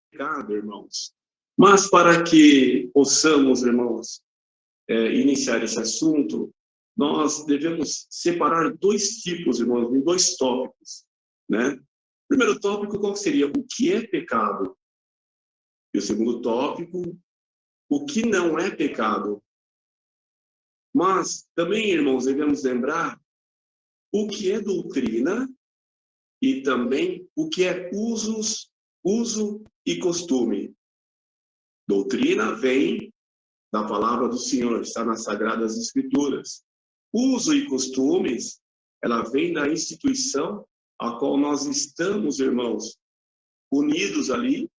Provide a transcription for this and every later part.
pecado, irmãos. Mas para que possamos, irmãos, iniciar esse assunto, nós devemos separar dois tipos, irmãos, em dois tópicos, né? O primeiro tópico, qual seria? O que é pecado? E o segundo tópico, o que não é pecado? Mas também, irmãos, devemos lembrar o que é doutrina e também o que é uso e costume. Doutrina vem da palavra do Senhor, está nas Sagradas Escrituras. Uso e costumes, ela vem da instituição a qual nós estamos, irmãos, unidos ali,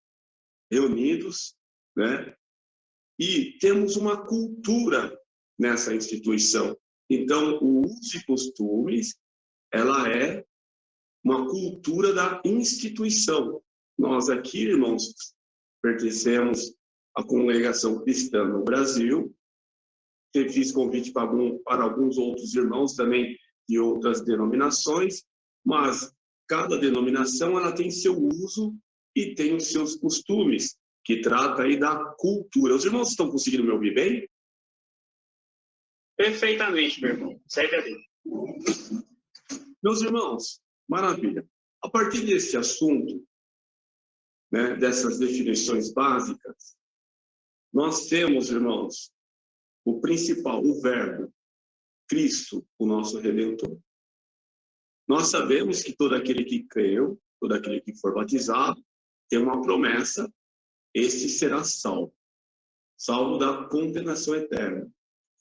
reunidos, né? E temos uma cultura nessa instituição. Então, o uso e costumes, ela é uma cultura da instituição. Nós aqui, irmãos, pertencemos à congregação cristã no Brasil. Fiz convite para alguns outros irmãos também de outras denominações, mas cada denominação ela tem seu uso e tem os seus costumes, que trata aí da cultura. Os irmãos estão conseguindo me ouvir bem? Perfeitamente, meu irmão. Segue a Deus. Meus irmãos, maravilha. A partir desse assunto, né, dessas definições básicas, nós temos, irmãos, o principal, o Verbo, Cristo, o nosso Redentor. Nós sabemos que todo aquele que creu, todo aquele que for batizado, tem uma promessa, este será salvo. Salvo da condenação eterna.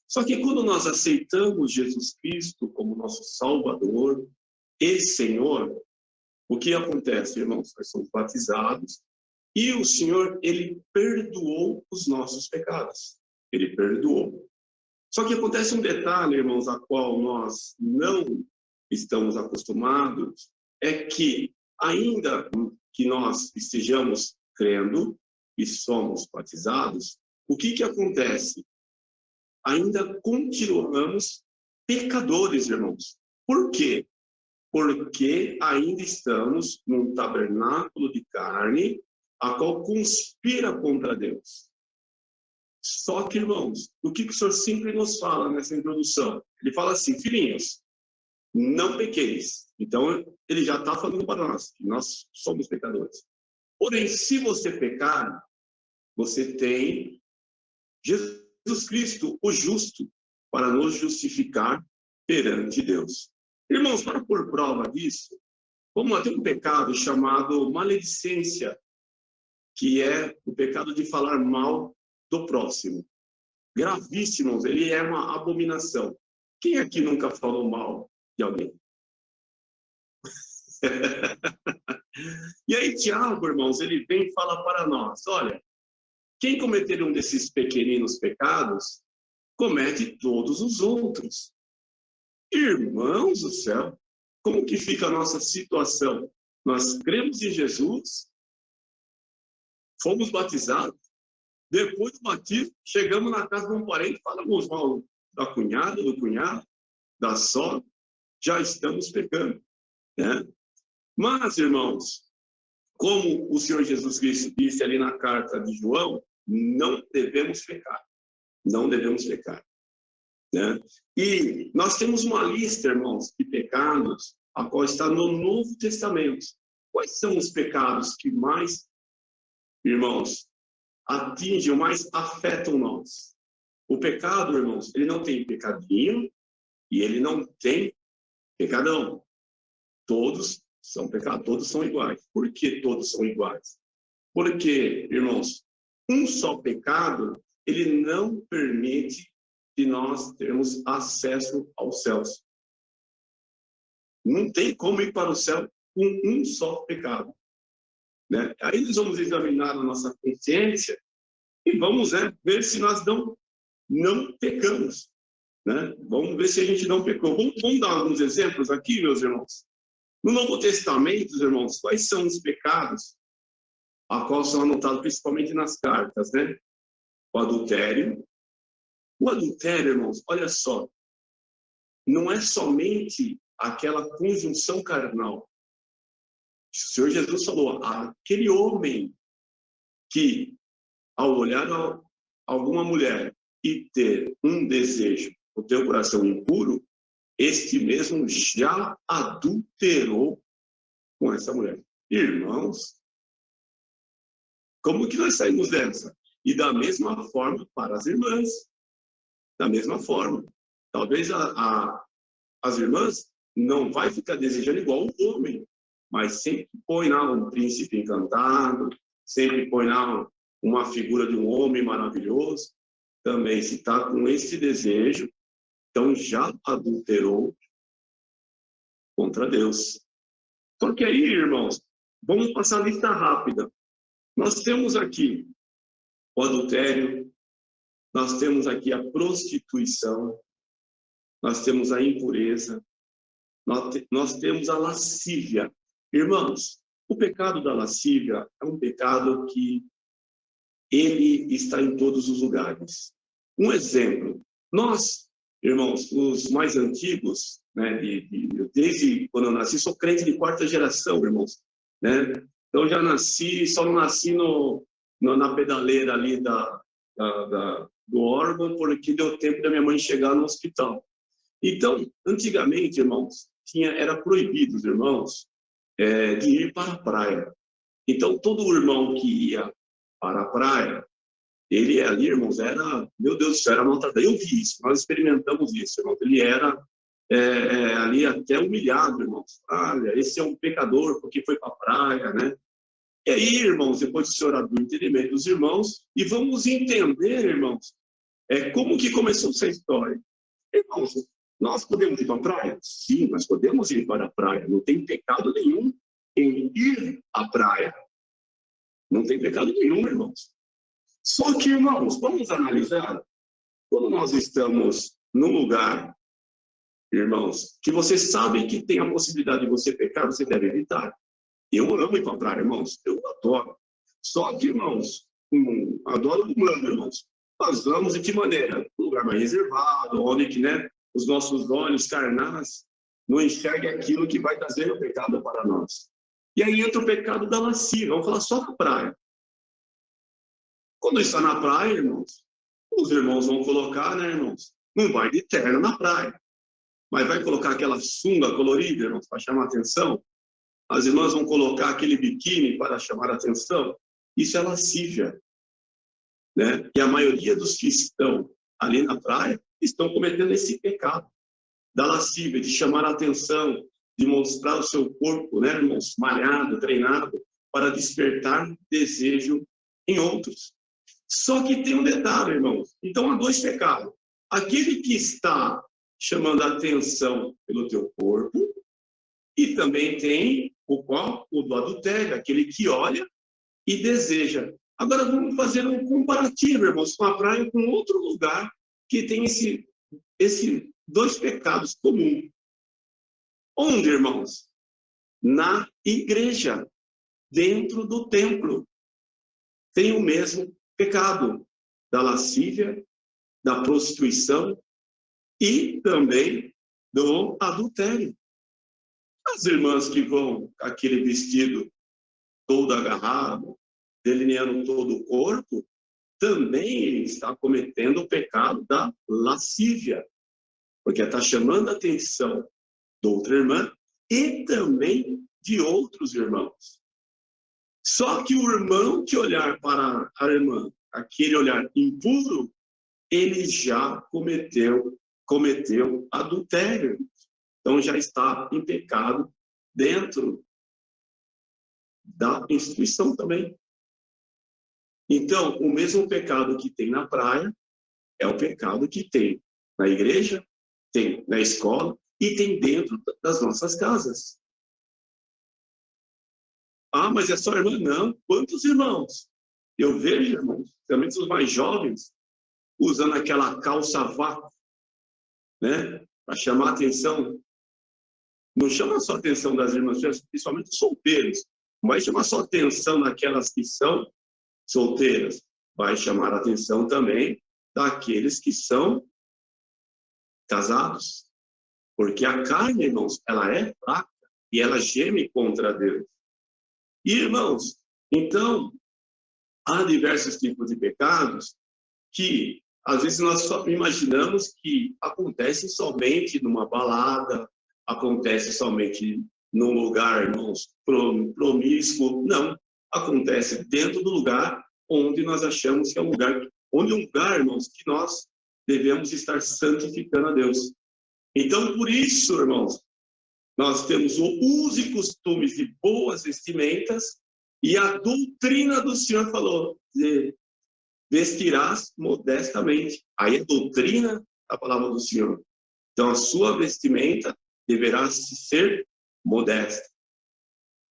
Só que quando nós aceitamos Jesus Cristo como nosso Salvador e Senhor, o que acontece, irmãos? Nós somos batizados e o Senhor, Ele perdoou os nossos pecados. Ele perdoou. Só que acontece um detalhe, irmãos, a qual nós não estamos acostumados, é que ainda que nós estejamos crendo e somos batizados, o que acontece? Ainda continuamos pecadores, irmãos. Por quê? Porque ainda estamos num tabernáculo de carne, a qual conspira contra Deus. Só que, irmãos, o que o Senhor sempre nos fala nessa introdução? Ele fala assim, filhinhos, não pequeis. Então, ele já está falando para nós, que nós somos pecadores. Porém, se você pecar, você tem Jesus Cristo, o justo, para nos justificar perante Deus. Irmãos, para pôr prova disso, vamos ter um pecado chamado maledicência, que é o pecado de falar mal do próximo. Gravíssimo, ele é uma abominação. Quem aqui nunca falou mal de alguém? E aí, Tiago, irmãos, ele vem e fala para nós, olha, quem cometer um desses pequeninos pecados, comete todos os outros. Irmãos do céu, como que fica a nossa situação? Nós cremos em Jesus, fomos batizados, depois do batismo, chegamos na casa de um parente, falamos mal da cunhada, do cunhado, da sogra, já estamos pecando, né? Mas, irmãos, como o Senhor Jesus Cristo disse ali na carta de João, não devemos pecar, não devemos pecar, né? E nós temos uma lista, irmãos, de pecados, a qual está no Novo Testamento. Quais são os pecados que mais, irmãos, atingem, mais afetam nós? O pecado, irmãos, ele não tem pecadinho e ele não tem pecadão. Todos são pecados, todos são iguais. Por que todos são iguais? Porque, irmãos, um só pecado, ele não permite que nós termos acesso aos céus. Não tem como ir para o céu com um só pecado, né? Aí nós vamos examinar a nossa consciência e vamos, né, ver se nós não pecamos, né? Vamos ver se a gente não pecou. Vamos dar alguns exemplos aqui, meus irmãos. No Novo Testamento, irmãos, quais são os pecados a qual são anotados principalmente nas cartas, né? O adultério. O adultério, irmãos, olha só, não é somente aquela conjunção carnal. O Senhor Jesus falou, aquele homem que, ao olhar alguma mulher e ter um desejo, o teu coração impuro, este mesmo já adulterou com essa mulher. Irmãos, como que nós saímos dessa? E da mesma forma para as irmãs. Da mesma forma. Talvez as irmãs não vai ficar desejando igual o homem, mas sempre põe lá um príncipe encantado, sempre põe lá uma figura de um homem maravilhoso. Também, se está com esse desejo, então já adulterou contra Deus. Porque aí, irmãos, vamos passar a lista rápida. Nós temos aqui o adultério, nós temos aqui a prostituição, nós temos a impureza, nós temos a lascívia. Irmãos, o pecado da lascívia é um pecado que ele está em todos os lugares. Um exemplo, nós, irmãos, os mais antigos, né, desde quando eu nasci, sou crente de quarta geração, irmãos, né? Então já nasci, só não nasci na pedaleira ali do órgão, porque deu tempo da minha mãe chegar no hospital. Então, antigamente, irmãos, era proibido os irmãos de ir para a praia. Então, todo irmão que ia para a praia, ele ali, irmãos, era, meu Deus do céu, era maltratado. Eu vi isso, nós experimentamos isso, irmãos. Ele era ali até humilhado, irmãos. Olha, esse é um pecador porque foi para a praia, né? E aí, irmãos, depois do senhor abrir o entendimento dos irmãos, e vamos entender, irmãos, como que começou essa história. Irmãos, nós podemos ir para a praia? Sim, nós podemos ir para a praia. Não tem pecado nenhum em ir à praia. Não tem pecado nenhum, irmãos. Só que, irmãos, vamos analisar. Quando nós estamos num lugar, irmãos, que você sabe que tem a possibilidade de você pecar, você deve evitar. Eu amo ir para a praia, irmãos. Eu adoro. Só que, irmãos, adoro humano, irmãos. Nós vamos de que maneira? Um lugar mais reservado, onde que, né, os nossos olhos carnais não enxerguem aquilo que vai trazer o pecado para nós. E aí entra o pecado da lascívia. Vamos falar só da praia. Quando está na praia, irmãos, os irmãos vão colocar, né, irmãos? Não vai de terno na praia. Mas vai colocar aquela sunga colorida, irmãos, para chamar a atenção. As irmãs vão colocar aquele biquíni para chamar a atenção. Isso é lascívia, né? E a maioria dos que estão ali na praia estão cometendo esse pecado da lascívia, de chamar a atenção, de mostrar o seu corpo, né, irmãos, malhado, treinado, para despertar desejo em outros. Só que tem um detalhe, irmãos. Então há dois pecados. Aquele que está chamando a atenção pelo teu corpo, e também tem o qual? O do adultério, aquele que olha e deseja. Agora vamos fazer um comparativo, irmãos, com a praia, com outro lugar que tem esse dois pecados comuns. Onde, irmãos? Na igreja, dentro do templo. Tem o mesmo pecado da lascívia, da prostituição e também do adultério. As irmãs que vão com aquele vestido todo agarrado, delineando todo o corpo, também está cometendo o pecado da lascívia, porque está chamando a atenção de outra irmã e também de outros irmãos. Só que o irmão que olhar para a irmã, aquele olhar impuro, ele já cometeu adultério. Então já está em pecado dentro da instituição também. Então, o mesmo pecado que tem na praia é o pecado que tem na igreja, tem na escola e tem dentro das nossas casas. Ah, mas é só irmã? Não. Quantos irmãos? Eu vejo, irmãos, também os mais jovens, usando aquela calça vácuo, né? Para chamar a atenção. Não chama só a atenção das irmãs, principalmente os solteiros. Não vai chamar só a atenção daquelas que são solteiras. Vai chamar a atenção também daqueles que são casados. Porque a carne, irmãos, ela é fraca e ela geme contra Deus. E, irmãos, então, há diversos tipos de pecados que, às vezes, nós só imaginamos que acontecem somente numa balada, acontece somente num lugar, irmãos, promíscuo. Não, acontece dentro do lugar onde nós achamos que é um lugar, irmãos, que nós devemos estar santificando a Deus. Então, por isso, irmãos, nós temos o uso e costumes de boas vestimentas e a doutrina do Senhor falou, vestirás modestamente. Aí a doutrina da palavra do Senhor. Então, a sua vestimenta deverá ser modesta.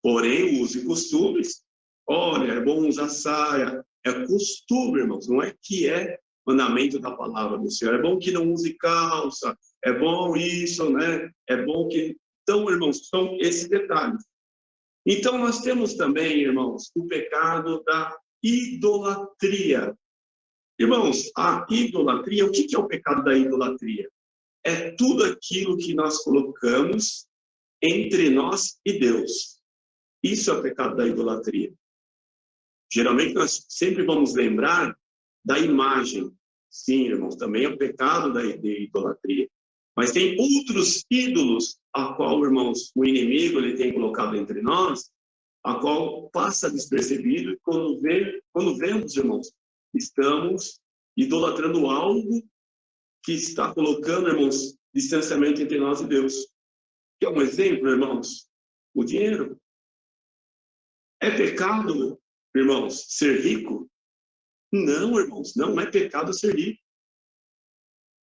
Porém, uso e costumes, olha, é bom usar saia, é costume, irmãos, não é que é mandamento da palavra do Senhor. É bom que não use calça, é bom isso, né? É bom que... Então, irmãos, são esses detalhes. Então, nós temos também, irmãos, o pecado da idolatria. Irmãos, a idolatria, o que é o pecado da idolatria? É tudo aquilo que nós colocamos entre nós e Deus. Isso é o pecado da idolatria. Geralmente, nós sempre vamos lembrar da imagem. Sim, irmãos, também é o pecado da idolatria. Mas tem outros ídolos a qual, irmãos, o inimigo ele tem colocado entre nós, a qual passa despercebido, e quando vemos, irmãos, estamos idolatrando algo que está colocando, irmãos, distanciamento entre nós e Deus. Que é um exemplo, irmãos? O dinheiro. É pecado, irmãos, ser rico? Não, irmãos, não é pecado ser rico.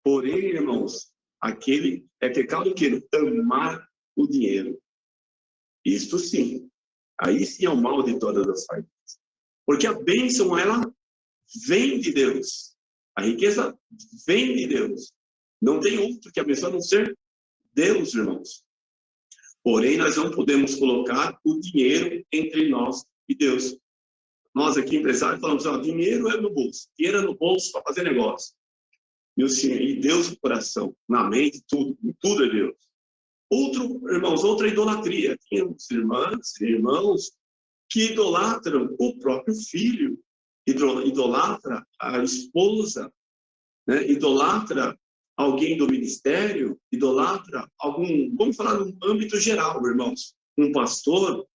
Porém, irmãos, é pecado que amar o dinheiro. Isto sim. Aí sim é o mal de todas as partes. Porque a bênção, ela vem de Deus. A riqueza vem de Deus. Não tem outro que abençoe a não ser Deus, irmãos. Porém, nós não podemos colocar o dinheiro entre nós e Deus. Nós aqui, empresários, falamos, dinheiro é no bolso. Dinheiro é no bolso para fazer negócio. E Deus no coração, na mente, tudo é Deus. Outra idolatria. Temos irmãos que idolatram o próprio filho, idolatra a esposa, né? Idolatra alguém do ministério, idolatra vamos falar no âmbito geral, irmãos, um pastor,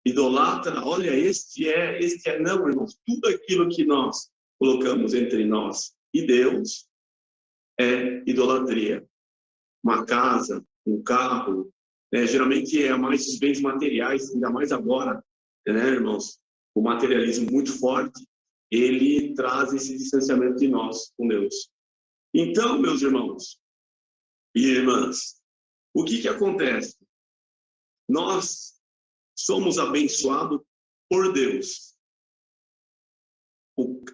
idolatra, olha, este é, não, irmãos, tudo aquilo que nós colocamos entre nós e Deus é idolatria. Uma casa, um carro, geralmente é mais os bens materiais, ainda mais agora, né, irmãos? O materialismo muito forte, ele traz esse distanciamento de nós com Deus. Então, meus irmãos e irmãs, o que acontece? Nós somos abençoados por Deus.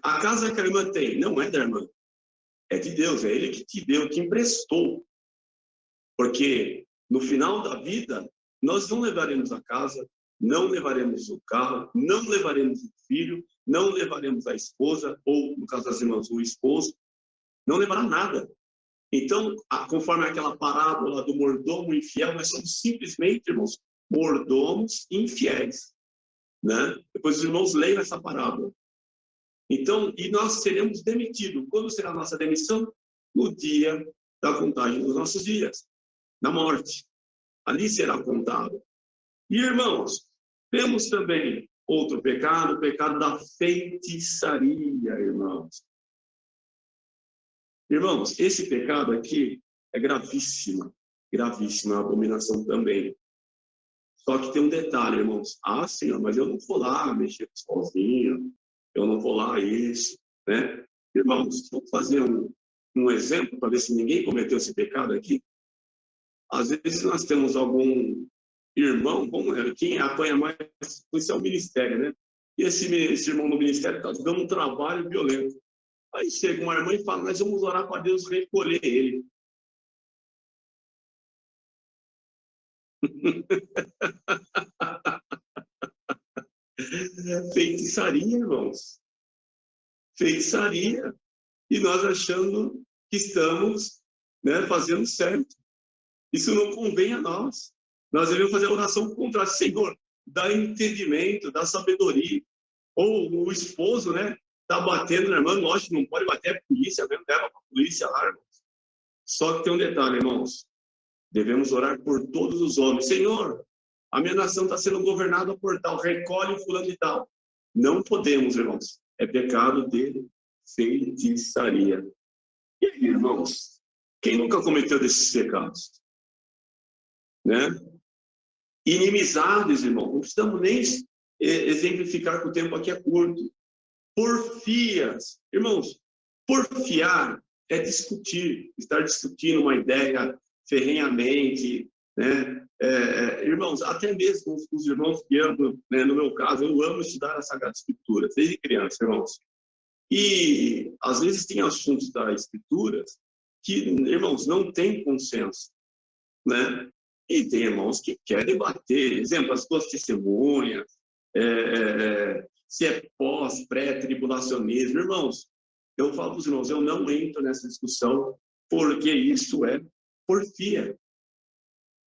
A casa que a irmã tem não é da irmã, é de Deus, é Ele que te deu, que emprestou. Porque no final da vida, nós não levaremos a casa, não levaremos o carro, não levaremos o filho, não levaremos a esposa, ou, no caso das irmãs, o esposo, não levará nada. Então, conforme aquela parábola do mordomo infiel, nós somos simplesmente, irmãos, mordomos infiéis. Né? Depois os irmãos leiam essa parábola. Então, e nós seremos demitidos. Quando será a nossa demissão? No dia da contagem dos nossos dias, na morte. Ali será contado. E, irmãos, temos também outro pecado, o pecado da feitiçaria, irmãos. Irmãos, esse pecado aqui é gravíssimo, gravíssima abominação também. Só que tem um detalhe, irmãos. Senhor, mas eu não vou lá mexer sozinho, eu não vou lá isso, né? Irmãos, vamos fazer um exemplo para ver se ninguém cometeu esse pecado aqui. Às vezes nós temos algum irmão, quem apanha mais, isso é o ministério, né? E esse irmão do ministério está dando um trabalho violento. Aí chega uma irmã e fala, nós vamos orar para Deus recolher ele. Feitiçaria, irmãos. Feitiçaria. E nós achando que estamos, né, fazendo certo. Isso não convém a nós. Nós devemos fazer a oração contra o Senhor, dá entendimento, dá sabedoria. Ou o esposo, né? Tá batendo na irmã, lógico, não pode bater a polícia, mesmo leva para a polícia lá, irmãos. Só que tem um detalhe, irmãos. Devemos orar por todos os homens. Senhor, a minha nação está sendo governada por tal, recolhe o fulano de tal. Não podemos, irmãos. É pecado de feitiçaria. E aí, irmãos? Quem nunca cometeu desses pecados? Né? Inimizades, irmão. Não precisamos nem exemplificar, que o tempo aqui é curto. Porfias. Irmãos, porfiar é discutir, estar discutindo uma ideia ferrenhamente, né? Irmãos, até mesmo os irmãos que amam, né? No meu caso, eu amo estudar a Sagrada Escritura, desde criança, irmãos. E, às vezes, tem assuntos da Escritura que, irmãos, não tem consenso, né? E tem irmãos que querem debater, exemplo, as duas testemunhas, se é pós, pré-tribulacionismo. Irmãos, eu falo para os irmãos, eu não entro nessa discussão, porque isso é porfia.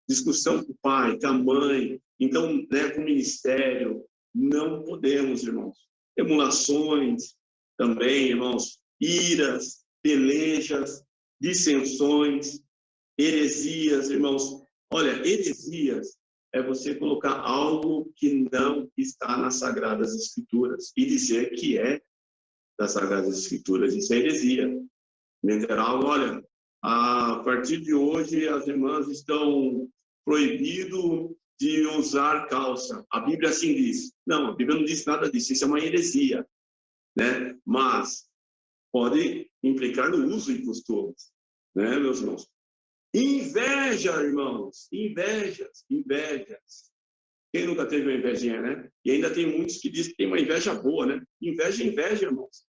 Discussão com o pai, com a mãe, então, né, com o ministério, não podemos, irmãos. Emulações também, irmãos, iras, pelejas, dissensões, heresias, irmãos. Olha, heresias é você colocar algo que não está nas Sagradas Escrituras e dizer que é das Sagradas Escrituras. Isso é heresia. Literal, olha, a partir de hoje as irmãs estão proibido de usar calça. A Bíblia assim diz. Não, a Bíblia não diz nada disso. Isso é uma heresia, né? Mas pode implicar no uso e costumes, né, meus irmãos? Inveja, irmãos, invejas. Quem nunca teve uma invejinha, né? E ainda tem muitos que dizem que tem uma inveja boa, né? Inveja, irmãos,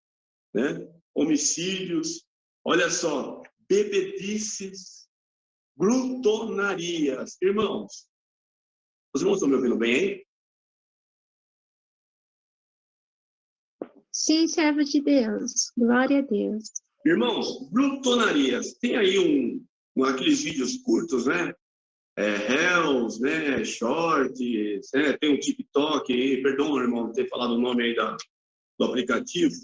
né? Homicídios, olha só, bebedices, glutonarias. Irmãos, os irmãos estão me ouvindo bem, hein? Sim, servo de Deus. Glória a Deus. Irmãos, glutonarias. Tem aí aqueles vídeos curtos, né? Reels, né? Shorts, né? Tem um TikTok aí. Perdão, irmão, ter falado o nome aí do aplicativo.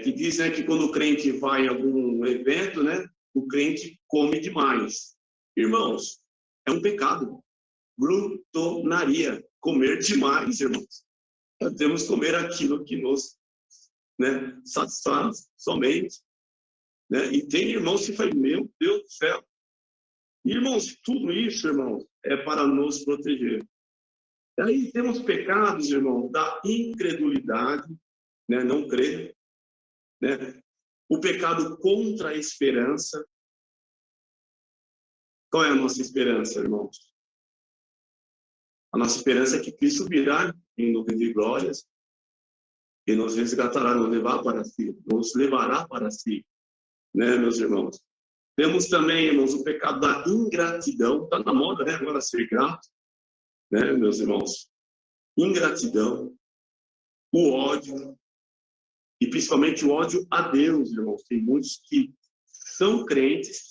Que diz, né, que quando o crente vai em algum evento, né? O crente come demais. Irmãos, é um pecado. Glutonaria. Comer demais, irmãos. Nós devemos comer aquilo que nos, né, satisfaz somente. Né? E tem irmãos que falam, meu Deus do céu. Irmãos, tudo isso, irmãos, é para nos proteger. Aí temos pecados, irmão, da incredulidade, né? Não crer. Né? O pecado contra a esperança. Qual é a nossa esperança, irmãos? A nossa esperança é que Cristo virá em nuvem de glórias e nos resgatará, nos levará para si, né, meus irmãos? Temos também, irmãos, o pecado da ingratidão. Está na moda, né, agora ser grato, né, meus irmãos? Ingratidão, o ódio, e principalmente o ódio a Deus, irmãos. Tem muitos que são crentes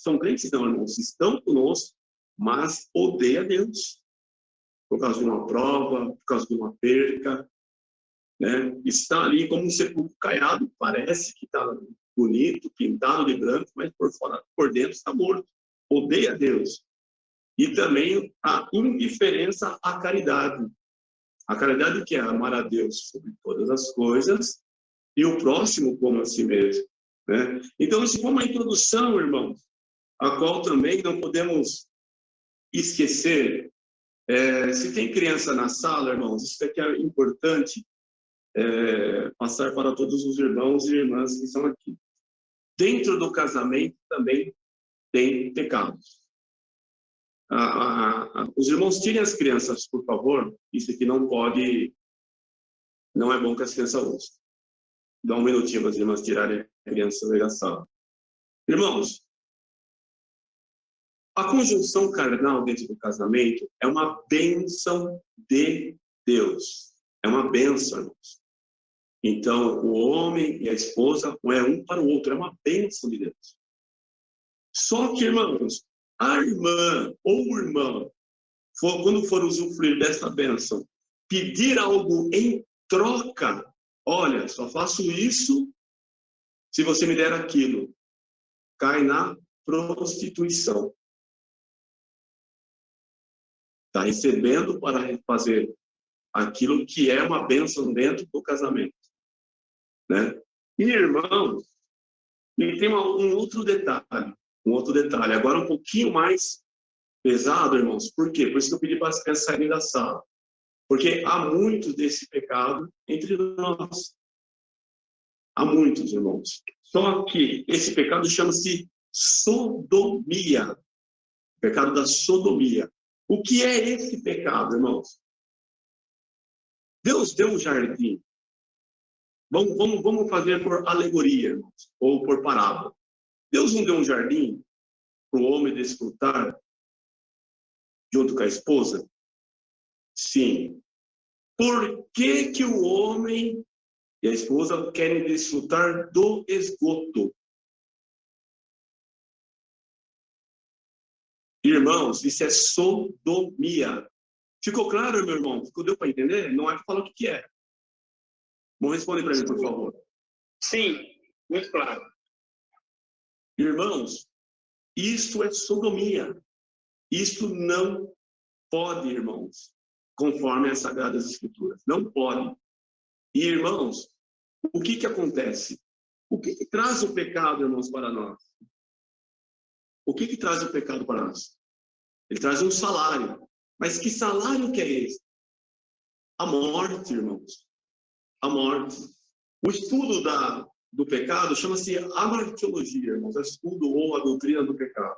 não, irmãos, estão conosco, mas odeiam a Deus. Por causa de uma prova, por causa de uma perca, né? Está ali como um sepulcro caiado, parece que está bonito, pintado de branco, mas por fora, por dentro está morto. Odeia a Deus. E também a indiferença à caridade. A caridade que é amar a Deus sobre todas as coisas e o próximo como a si mesmo, né? Então, isso foi uma introdução, irmãos, a qual também não podemos esquecer. Se tem criança na sala, irmãos, isso aqui é importante passar para todos os irmãos e irmãs que estão aqui. Dentro do casamento também tem pecados. Os irmãos tirem as crianças, por favor. Isso aqui não é bom que as crianças ouçam. Dá um minutinho para as irmãs tirarem a criança da sala. Irmãos, a conjunção carnal dentro do casamento é uma bênção de Deus. É uma bênção, irmãos. Então, o homem e a esposa é um para o outro. É uma bênção de Deus. Só que, irmãos, a irmã ou o irmão, quando for usufruir dessa bênção, pedir algo em troca. Olha, só faço isso se você me der aquilo. Cai na prostituição. Está recebendo para fazer aquilo que é uma bênção dentro do casamento, né? E, irmãos, e tem um outro detalhe, agora um pouquinho mais pesado, irmãos. Por quê? Por isso que eu pedi para as crianças saírem da sala. Porque há muitos desse pecado entre nós. Há muitos, irmãos. Só que esse pecado chama-se sodomia. O pecado da sodomia. O que é esse pecado, irmãos? Deus deu um jardim. Vamos fazer por alegoria, irmãos, ou por parábola. Deus não deu um jardim para o homem desfrutar junto com a esposa? Sim. Por que que o homem e a esposa querem desfrutar do esgoto? Irmãos, isso é sodomia. Ficou claro, meu irmão? Deu para entender? Não é para falar o que é. Vamos responder para mim, por favor. Sim, muito claro. Irmãos, isso é sodomia. Isso não pode, irmãos, conforme as Sagradas Escrituras. Não pode. E, irmãos, o que acontece? O que traz o pecado, irmãos, para nós? O que traz o pecado para nós? Ele traz um salário. Mas que salário que é esse? A morte, irmãos. A morte. O estudo do pecado chama-se amartiologia, irmãos. É o estudo ou a doutrina do pecado.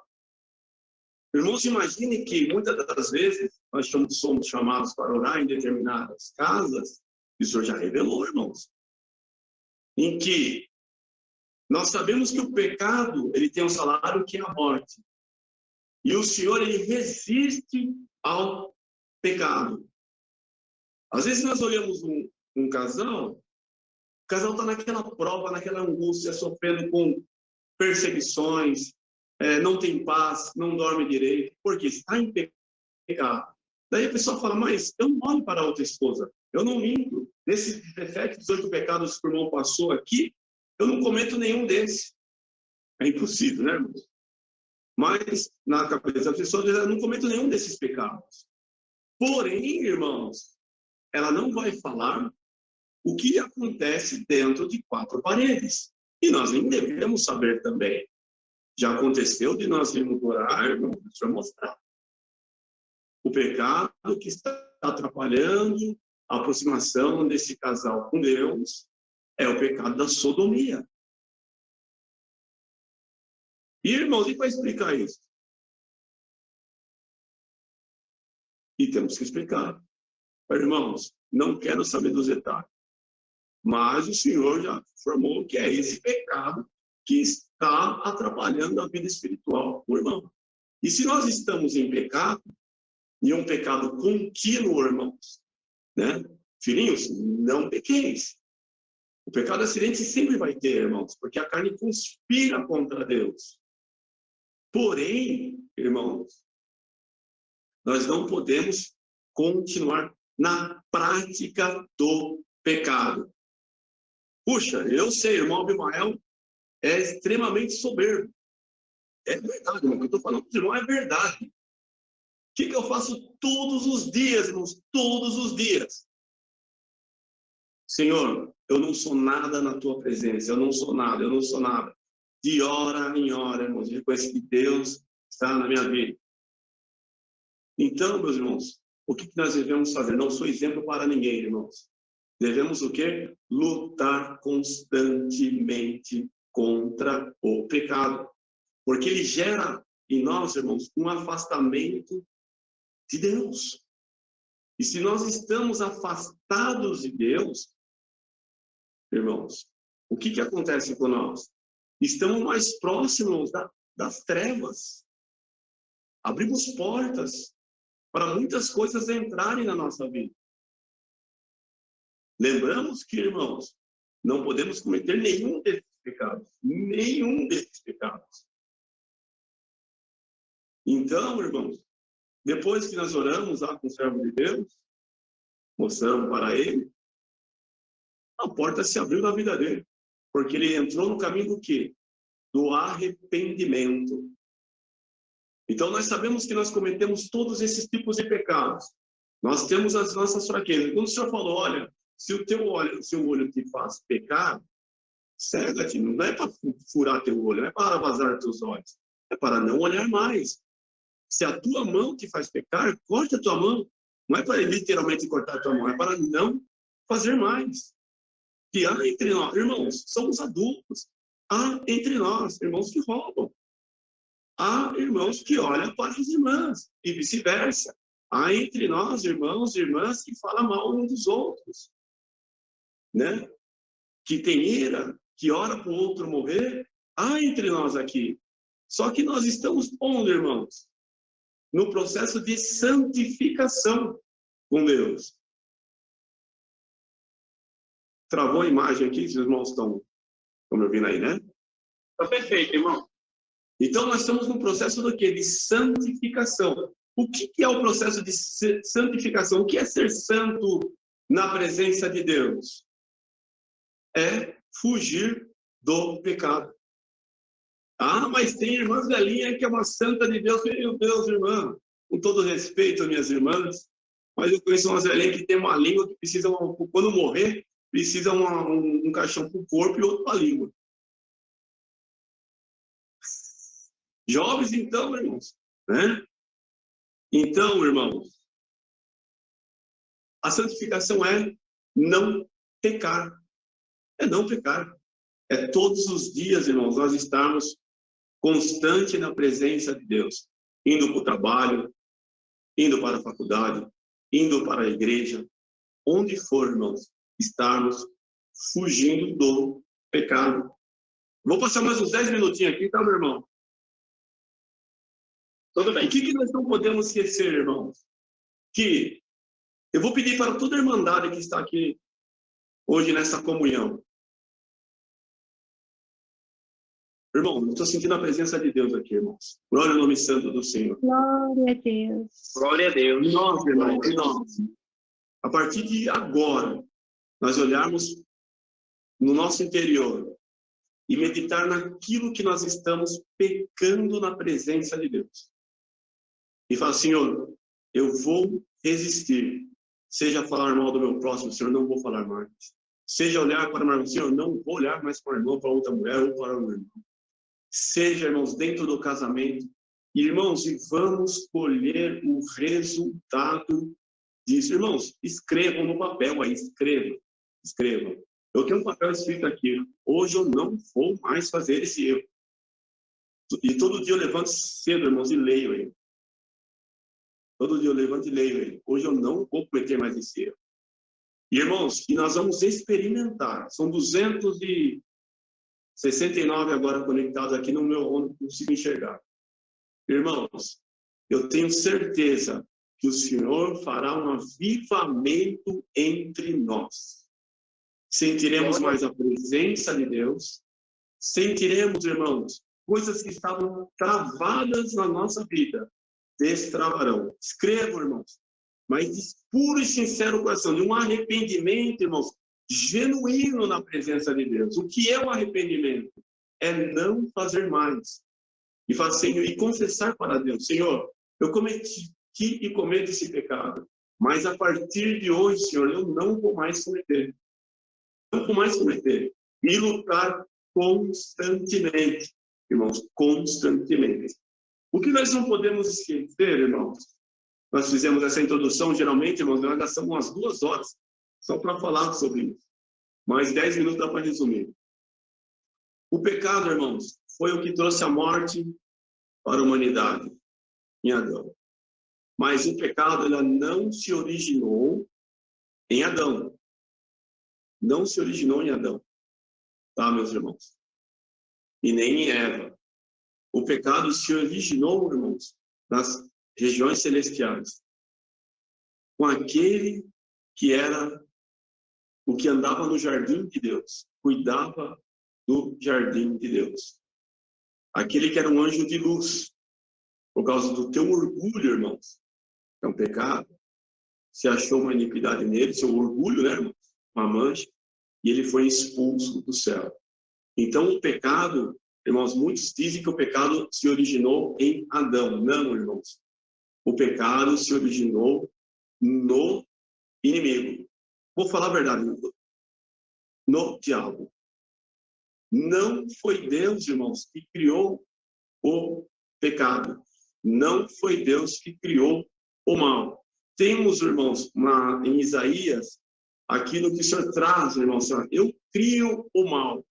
Irmãos, imagine que muitas das vezes nós somos chamados para orar em determinadas casas, e o Senhor já revelou, irmãos, em que nós sabemos que o pecado, ele tem um salário que é a morte. E o Senhor, ele resiste ao pecado. Às vezes nós olhamos um casal, o casal está naquela prova, naquela angústia, sofrendo com perseguições, não tem paz, não dorme direito, porque está em pecado. Daí a pessoa fala, mas eu não olho para a outra esposa, eu não minto. Desses 17, 18 pecados que o irmão passou aqui, eu não cometo nenhum desses. É impossível, né, irmão? Mas, na cabeça da pessoa, eu não cometo nenhum desses pecados. Porém, irmãos, ela não vai falar o que acontece dentro de quatro paredes. E nós nem devemos saber também. Já aconteceu de nós irmos orar, irmão, deixa eu mostrar. O pecado que está atrapalhando a aproximação desse casal com Deus é o pecado da sodomia. E, irmãos, e para explicar isso? E temos que explicar. Irmãos, não quero saber dos detalhes. Mas o Senhor já informou que é esse pecado que está atrapalhando a vida espiritual do irmão. E se nós estamos em pecado, e um pecado contínuo, irmãos, né? Filhinhos, não pequeis. O pecado acidente sempre vai ter, irmãos, porque a carne conspira contra Deus. Porém, irmãos, nós não podemos continuar na prática do pecado. Puxa, eu sei, irmão Abimael é extremamente soberbo. É verdade, irmão, o que eu estou falando para o irmão é verdade. O que eu faço todos os dias, irmãos? Todos os dias. Senhor, eu não sou nada na tua presença, eu não sou nada, eu não sou nada. De hora em hora, irmãos, eu reconheço que Deus está na minha vida. Então, meus irmãos, o que nós devemos fazer? Não sou exemplo para ninguém, irmãos. Devemos o quê? Lutar constantemente contra o pecado. Porque ele gera em nós, irmãos, um afastamento de Deus. E se nós estamos afastados de Deus, irmãos, o que acontece com nós? Estamos mais próximos das trevas. Abrimos portas para muitas coisas entrarem na nossa vida. Lembramos que, irmãos, não podemos cometer nenhum desses pecados. Nenhum desses pecados. Então, irmãos, depois que nós oramos lá com o servo de Deus, mostramos para ele, a porta se abriu na vida dele. Porque ele entrou no caminho do quê? Do arrependimento. Então, nós sabemos que nós cometemos todos esses tipos de pecados. Nós temos as nossas fraquezas. Quando o Senhor falou, olha, se o seu olho te faz pecar, cega-te. Não é para furar teu olho, não é para vazar teus olhos. É para não olhar mais. Se a tua mão te faz pecar, corta a tua mão. Não é para literalmente cortar a tua mão, é para não fazer mais. Que há entre nós, irmãos, somos adultos. Há entre nós, irmãos que roubam. Há irmãos que olham para as irmãs e vice-versa. Há entre nós, irmãos e irmãs, que falam mal uns dos outros. Né? Que tem ira, que ora para o outro morrer. Há entre nós aqui. Só que nós estamos onde, irmãos? No processo de santificação com Deus. Travou a imagem aqui, os irmãos estão me ouvindo aí, né? Está perfeito, irmão. Então, nós estamos no processo do quê? De santificação. O que é o processo de santificação? O que é ser santo na presença de Deus? É fugir do pecado. Ah, mas tem irmãs velhinhas que é uma santa de Deus. Meu Deus, irmã, com todo respeito, minhas irmãs, mas eu conheço umas velhinhas que tem uma língua que precisam, quando morrer, precisa um caixão para o corpo e outro para a língua. Jovens, então, irmãos, né? Então, irmãos, a santificação é não pecar. É não pecar. É todos os dias, irmãos, nós estarmos constante na presença de Deus. Indo para o trabalho, indo para a faculdade, indo para a igreja. Onde for, irmãos, estarmos fugindo do pecado. Vou passar mais uns 10 minutinhos aqui, tá, meu irmão? Tudo bem. O que nós não podemos esquecer, irmãos? Que eu vou pedir para toda a irmandade que está aqui hoje nessa comunhão. Irmão, eu estou sentindo a presença de Deus aqui, irmãos. Glória ao nome santo do Senhor. Glória a Deus. Glória a Deus. E nós, irmãos, e nós, a partir de agora, nós olharmos no nosso interior e meditar naquilo que nós estamos pecando na presença de Deus. E falar, Senhor, eu vou resistir. Seja falar mal do meu próximo, Senhor, não vou falar mais. Seja olhar para o irmão, Senhor, não vou olhar mais para o irmão, para outra mulher ou para o irmão. Seja, irmãos, dentro do casamento. Irmãos, e vamos colher o resultado disso. Irmãos, escrevam no papel aí, escrevam. Eu tenho um papel escrito aqui. Hoje eu não vou mais fazer esse erro. E todo dia eu levanto cedo, irmãos, e leio ele. Todo dia eu levanto e leio ele. Hoje eu não vou cometer mais esse erro. E, irmãos, e nós vamos experimentar. São 269 agora conectados aqui no meu, onde eu consigo enxergar. Irmãos, eu tenho certeza que o Senhor fará um avivamento entre nós. Sentiremos mais a presença de Deus. Sentiremos, irmãos, coisas que estavam travadas na nossa vida. Destravarão. Escrevam, irmãos. Mas de puro e sincero coração, de um arrependimento, irmãos, genuíno na presença de Deus. O que é o arrependimento? É não fazer mais. E fazer, e confessar para Deus, Senhor, eu cometi e cometo esse pecado, mas a partir de hoje, Senhor, eu não vou mais cometer. Não vou mais cometer. E lutar constantemente, irmãos, constantemente. O que nós não podemos esquecer, irmãos? Nós fizemos essa introdução, geralmente, irmãos, nós gastamos umas 2 horas só para falar sobre isso. Mais 10 minutos dá para resumir. O pecado, irmãos, foi o que trouxe a morte para a humanidade em Adão. Mas o pecado ela não se originou em Adão. Não se originou em Adão. Tá, meus irmãos? E nem em Eva. O pecado se originou, irmãos, nas regiões celestiais. Com aquele que era o que andava no jardim de Deus. Cuidava do jardim de Deus. Aquele que era um anjo de luz. Por causa do teu orgulho, irmãos. É um pecado. Se achou uma iniquidade nele, seu orgulho, né, irmãos? Uma mancha. e ele foi expulso do céu. Então, o pecado, irmãos, muitos dizem que o pecado se originou em Adão. Não, irmãos. O pecado se originou no inimigo. Vou falar a verdade, no diabo. Não foi Deus, irmãos, que criou o pecado. Não foi Deus que criou o mal. Temos, irmãos, em Isaías, aquilo que o Senhor traz, irmãos, eu crio o mal.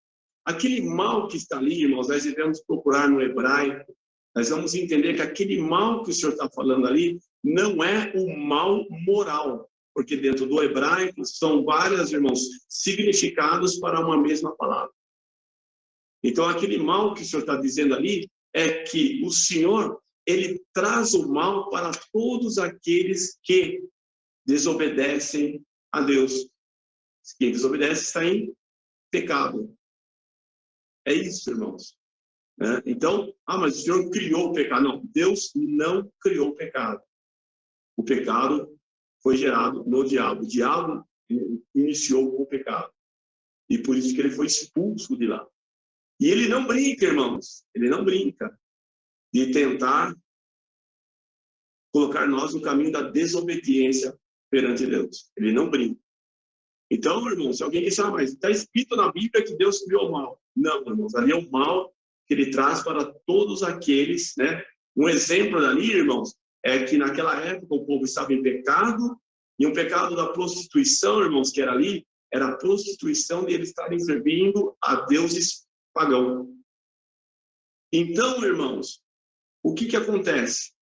Aquele mal que está ali, irmãos, nós devemos procurar no hebraico, nós vamos entender que aquele mal que o Senhor está falando ali não é o mal moral, porque dentro do hebraico são vários, irmãos, significados para uma mesma palavra. Então, aquele mal que o Senhor está dizendo ali é que o Senhor, ele traz o mal para todos aqueles que desobedecem a Deus. Quem desobedece está em pecado. É isso, irmãos. Então, mas o Senhor criou o pecado. Não, Deus não criou o pecado. O pecado foi gerado no diabo. O diabo iniciou com o pecado. E por isso que ele foi expulso de lá. E ele não brinca, irmãos. Ele não brinca de tentar colocar nós no caminho da desobediência perante Deus. Ele não brinca. Então, irmãos, se alguém disser, mas está escrito na Bíblia que Deus criou o mal. Não, irmãos, ali é o mal que ele traz para todos aqueles, né? Um exemplo dali, irmãos, é que naquela época o povo estava em pecado, e um pecado da prostituição, irmãos, que era ali, era a prostituição de eles estarem servindo a deuses pagãos. Então, irmãos, o que acontece?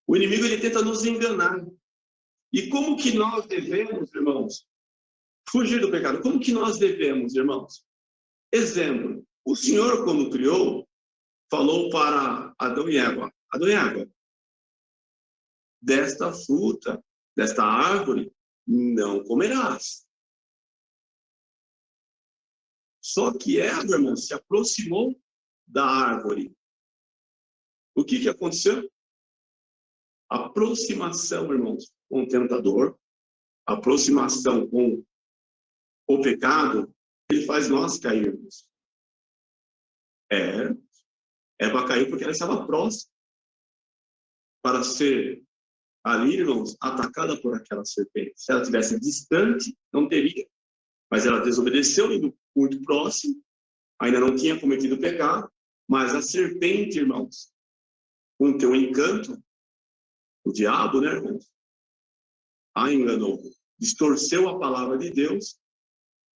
O inimigo, ele tenta nos enganar. E como que nós devemos, irmãos, fugir do pecado? Como que nós devemos, irmãos? Exemplo, o Senhor, quando criou, falou para Adão e Eva, Adão e Eva, desta fruta, desta árvore, não comerás. Só que Eva, irmãos, se aproximou da árvore. O que aconteceu? Aproximação, irmãos, com o tentador, aproximação com o pecado, ele faz nós cairmos. Eva caiu porque ela estava próxima para ser ali, irmãos, atacada por aquela serpente. Se ela estivesse distante, não teria. Mas ela desobedeceu, indo muito próximo, ainda não tinha cometido pecado, mas a serpente, irmãos, com teu encanto, o diabo, né, irmãos, a enganou, distorceu a palavra de Deus,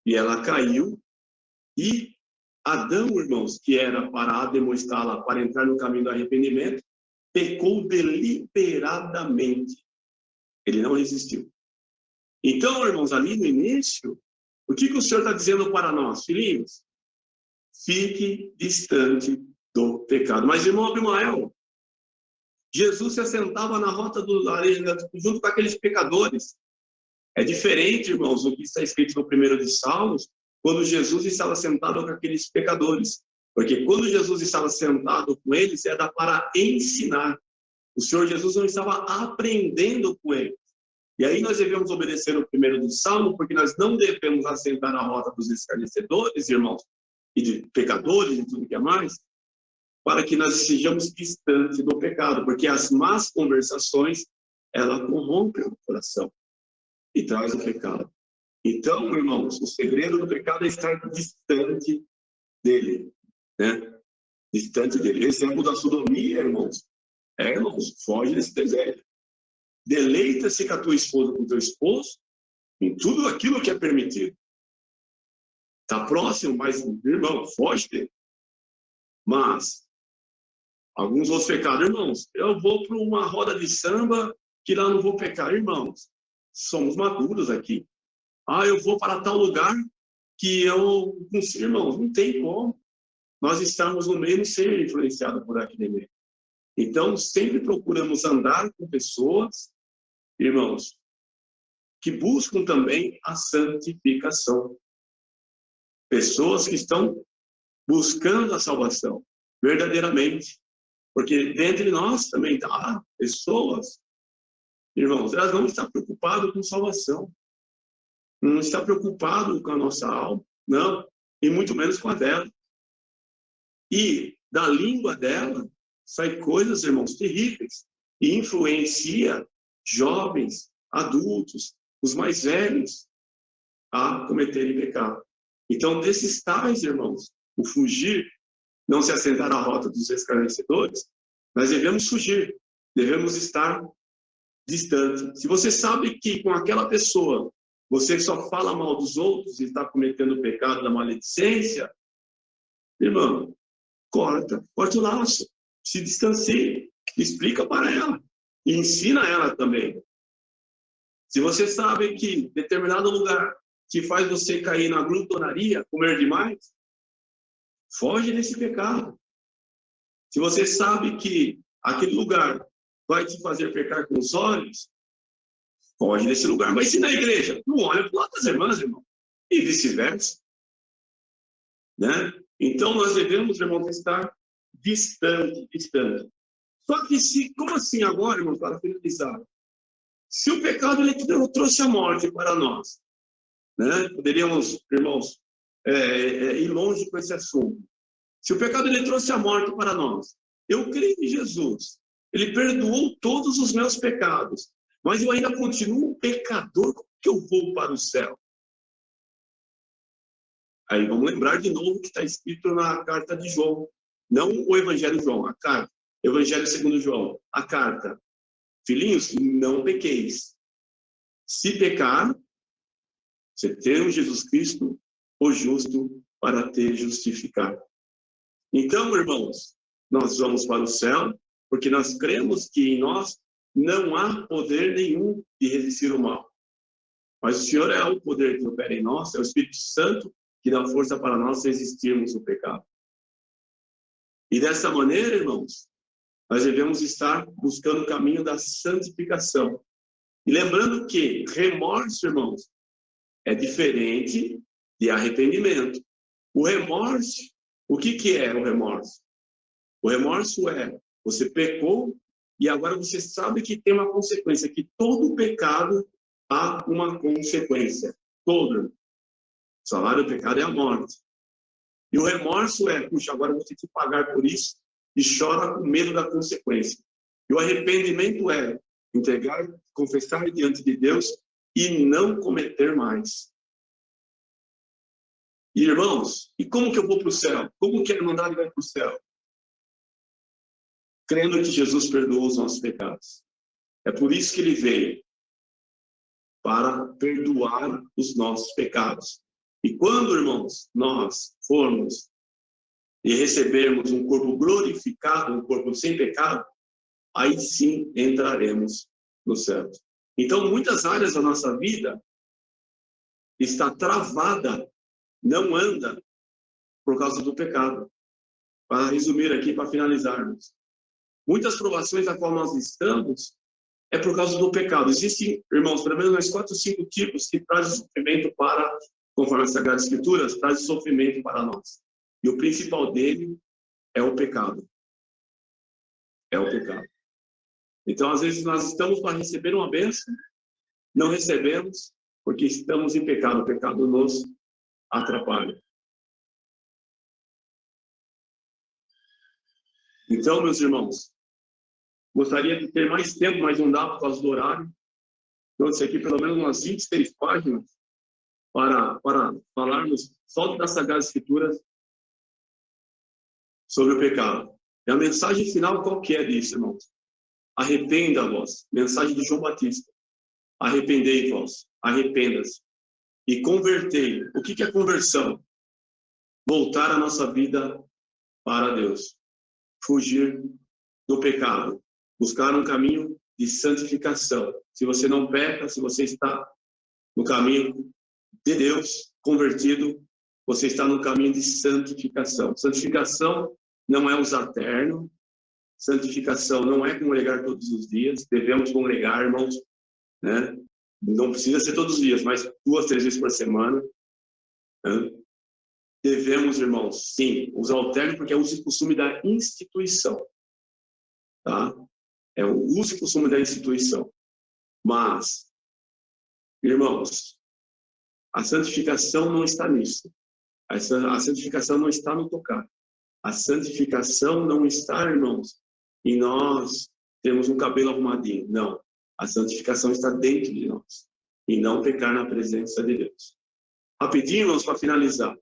e ela caiu, e Adão, irmãos, que era para demonstrá-la, para entrar no caminho do arrependimento, pecou deliberadamente. Ele não resistiu. Então, irmãos, ali no início, o que o Senhor está dizendo para nós, filhinhos? Fique distante do pecado. Mas, irmão Abimael, Jesus se assentava na rota do areia junto com aqueles pecadores. É diferente, irmãos, do que está escrito no 1 de Salmos, quando Jesus estava sentado com aqueles pecadores. Porque quando Jesus estava sentado com eles, era para ensinar. O Senhor Jesus não estava aprendendo com eles. E aí nós devemos obedecer o 1 do Salmo, porque nós não devemos assentar na rota dos escarnecedores, irmãos, e de pecadores e tudo que é mais, para que nós sejamos distantes do pecado, porque as más conversações, ela corrompem o coração e traz o pecado. Então, irmãos, o segredo do pecado é estar distante dele, né? Distante dele. Exemplo da sodomia, irmãos. Irmãos, foge desse desejo. Deleita-se com a tua esposa, com o teu esposo, em tudo aquilo que é permitido. Está próximo, mas, irmão, foge dele. Mas, alguns outros pecados, irmãos, eu vou para uma roda de samba que lá não vou pecar, irmãos. Somos maduros aqui. Eu vou para tal lugar que eu consigo, irmãos, não tem como. Nós estamos no meio e ser influenciados por aquele meio. Então, sempre procuramos andar com pessoas, irmãos, que buscam também a santificação. Pessoas que estão buscando a salvação, verdadeiramente. Porque dentro de nós também está pessoas, irmãos, elas não estão preocupadas com salvação. não está preocupado com a nossa alma, não, e muito menos com a dela. E da língua dela sai coisas, irmãos, terríveis, e influencia jovens, adultos, os mais velhos, a cometerem pecado. Então, desses tais, irmãos, o fugir, não se assentar à rota dos escarnecedores, nós devemos fugir, devemos estar distante. Se você sabe que com aquela pessoa você só fala mal dos outros e está cometendo o pecado da maledicência, irmão, corta o laço, se distancie, explica para ela e ensina ela também. Se você sabe que determinado lugar que faz você cair na glutonaria, comer demais, foge desse pecado. Se você sabe que aquele lugar vai te fazer pecar com os olhos, foge desse lugar. Mas se na igreja, não olha para o lado das irmãs, irmão, e vice-versa, né? Então nós devemos, irmão, estar distante. Só que como assim agora, irmão, para finalizar? Se o pecado ele trouxe a morte para nós, né? Poderíamos, irmãos, ir longe com esse assunto. Se o pecado ele trouxe a morte para nós, eu creio em Jesus. Ele perdoou todos os meus pecados, mas eu ainda continuo um pecador. Como que eu vou para o céu? Aí vamos lembrar de novo que está escrito na carta de João, não o Evangelho de João, a carta. Evangelho segundo João, a carta. Filhinhos, não pequeis. Se pecar, você tem Jesus Cristo, o justo, para te justificar. Então, irmãos, nós vamos para o céu, porque nós cremos que em nós não há poder nenhum de resistir o mal. Mas o Senhor é o poder que opera em nós, é o Espírito Santo que dá força para nós resistirmos o pecado. E dessa maneira, irmãos, nós devemos estar buscando o caminho da santificação. E lembrando que remorso, irmãos, é diferente de arrependimento. O remorso, o que é o remorso? O remorso é, você pecou e agora você sabe que tem uma consequência, que todo pecado há uma consequência. Todo. O salário do pecado é a morte. E o remorso é, puxa, agora eu vou ter que pagar por isso, e chora com medo da consequência. E o arrependimento é entregar, confessar diante de Deus e não cometer mais. E, irmãos, e como que eu vou para o céu? Como que a Irmandade vai para o céu? Crendo que Jesus perdoou os nossos pecados. É por isso que ele veio, para perdoar os nossos pecados. E quando, irmãos, nós formos e recebermos um corpo glorificado, um corpo sem pecado, aí sim entraremos no céu. Então, muitas áreas da nossa vida está travada, não anda por causa do pecado. Para resumir aqui, para finalizarmos. Muitas provações a qual nós estamos é por causa do pecado. Existem, irmãos, pelo menos 4 ou 5 tipos que trazem sofrimento para, conforme as Sagradas Escrituras, trazem sofrimento para nós. E o principal dele é o pecado. É o pecado. Então, às vezes, nós estamos para receber uma bênção, não recebemos, porque estamos em pecado. O pecado nos atrapalha. Então, meus irmãos, gostaria de ter mais tempo, mas não dá por causa do horário. Então, isso aqui, pelo menos umas 26 páginas, para falarmos só das Sagradas Escrituras sobre o pecado. E a mensagem final, qual que é disso, irmãos? Arrependa-vos. Mensagem de João Batista. Arrependei-vos. Arrependa-se. E convertei. O que é conversão? Voltar a nossa vida para Deus. Fugir do pecado. Buscar um caminho de santificação. Se você não peca, se você está no caminho de Deus, convertido, você está no caminho de santificação. Santificação não é usar terno. Santificação não é congregar todos os dias. Devemos congregar, irmãos, né? Não precisa ser todos os dias, mas 2, 3 vezes por semana. Né? Devemos, irmãos, sim, usar o terno porque é o uso e costume da instituição. Tá? É o uso e costume da instituição. Mas, irmãos, A santificação não está nisso. A santificação não está no tocar. A santificação não está, irmãos, em nós temos um cabelo arrumadinho. Não. A santificação está dentro de nós. E não pecar na presença de Deus. Rapidinho, irmãos, para finalizar.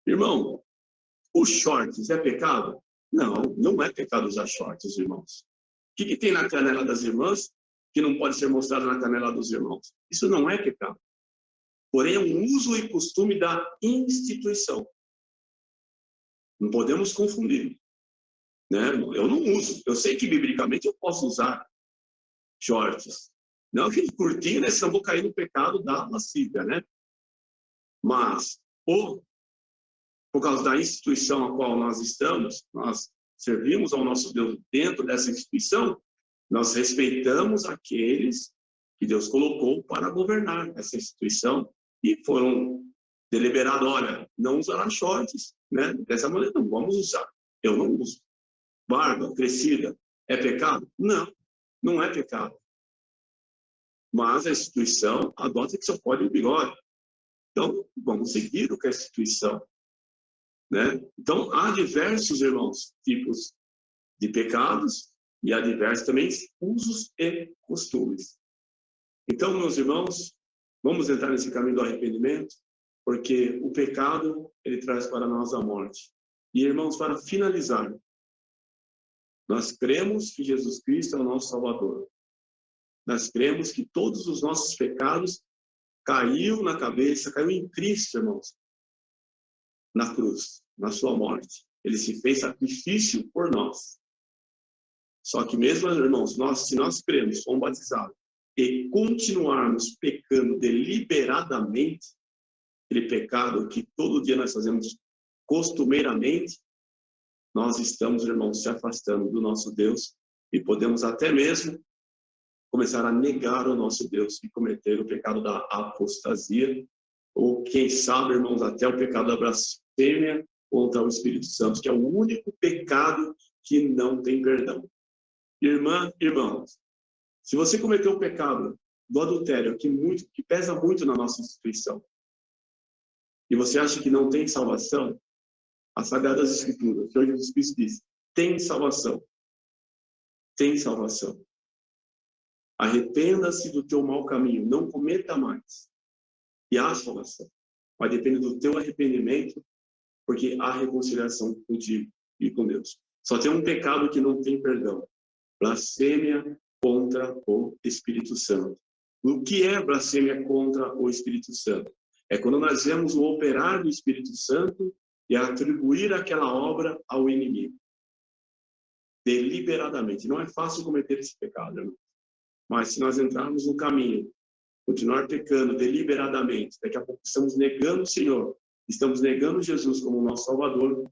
Irmão, os shorts é pecado? Não, não é pecado usar shorts, irmãos. O que tem na canela das irmãs que não pode ser mostrado na canela dos irmãos? Isso não é pecado. Porém, é um uso e costume da instituição. Não podemos confundir. Né? Eu não uso. Eu sei que, biblicamente, eu posso usar shorts. Não aquele curtinho, né? Senão vou cair no pecado da lascívia, né? Mas, por causa da instituição a qual nós estamos, nós servimos ao nosso Deus dentro dessa instituição, nós respeitamos aqueles que Deus colocou para governar essa instituição e foram deliberados, olha, não usará shorts, né? Dessa maneira, não vamos usar. Eu não uso. Barba crescida é pecado? Não, não é pecado. Mas a instituição adota que só pode o bigode. Então, vamos seguir o que a instituição. Né? Então, há diversos, irmãos, tipos de pecados e há diversos também usos e costumes. Então, meus irmãos, vamos entrar nesse caminho do arrependimento, porque o pecado, ele traz para nós a morte. E, irmãos, para finalizar, nós cremos que Jesus Cristo é o nosso Salvador. Nós cremos que todos os nossos pecados caiu na cabeça, caiu em Cristo, irmãos, na cruz, na sua morte. Ele se fez sacrifício por nós. Só que mesmo, irmãos, se nós cremos, fomos batizados, e continuarmos pecando deliberadamente, aquele pecado que todo dia nós fazemos costumeiramente, nós estamos, irmãos, se afastando do nosso Deus e podemos até mesmo começar a negar o nosso Deus e cometer o pecado da apostasia, ou quem sabe, irmãos, até o pecado da blasfêmia contra o Espírito Santo, que é o único pecado que não tem perdão. Irmãos, se você cometeu o pecado do adultério, que pesa muito na nossa instituição, e você acha que não tem salvação, as Sagradas Escrituras, que hoje Jesus Cristo diz, tem salvação. Tem salvação. Arrependa-se do teu mau caminho, não cometa mais. E há salvação. Mas depende do teu arrependimento, porque há reconciliação contigo e com Deus. Só tem um pecado que não tem perdão. Blasfêmia contra o Espírito Santo. O que é blasfêmia contra o Espírito Santo? É quando nós vemos o operar do Espírito Santo e atribuir aquela obra ao inimigo. Deliberadamente. Não é fácil cometer esse pecado, irmão. Mas se nós entrarmos no caminho, continuar pecando deliberadamente, daqui a pouco estamos negando o Senhor, estamos negando Jesus como nosso Salvador,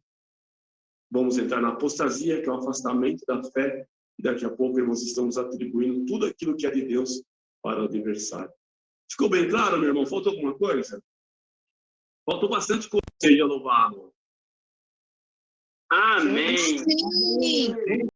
vamos entrar na apostasia, que é o afastamento da fé, e daqui a pouco, irmãos, estamos atribuindo tudo aquilo que é de Deus para o adversário. Ficou bem claro, meu irmão? Faltou alguma coisa? Faltou bastante coisa, seja louvado. Amém. Sim.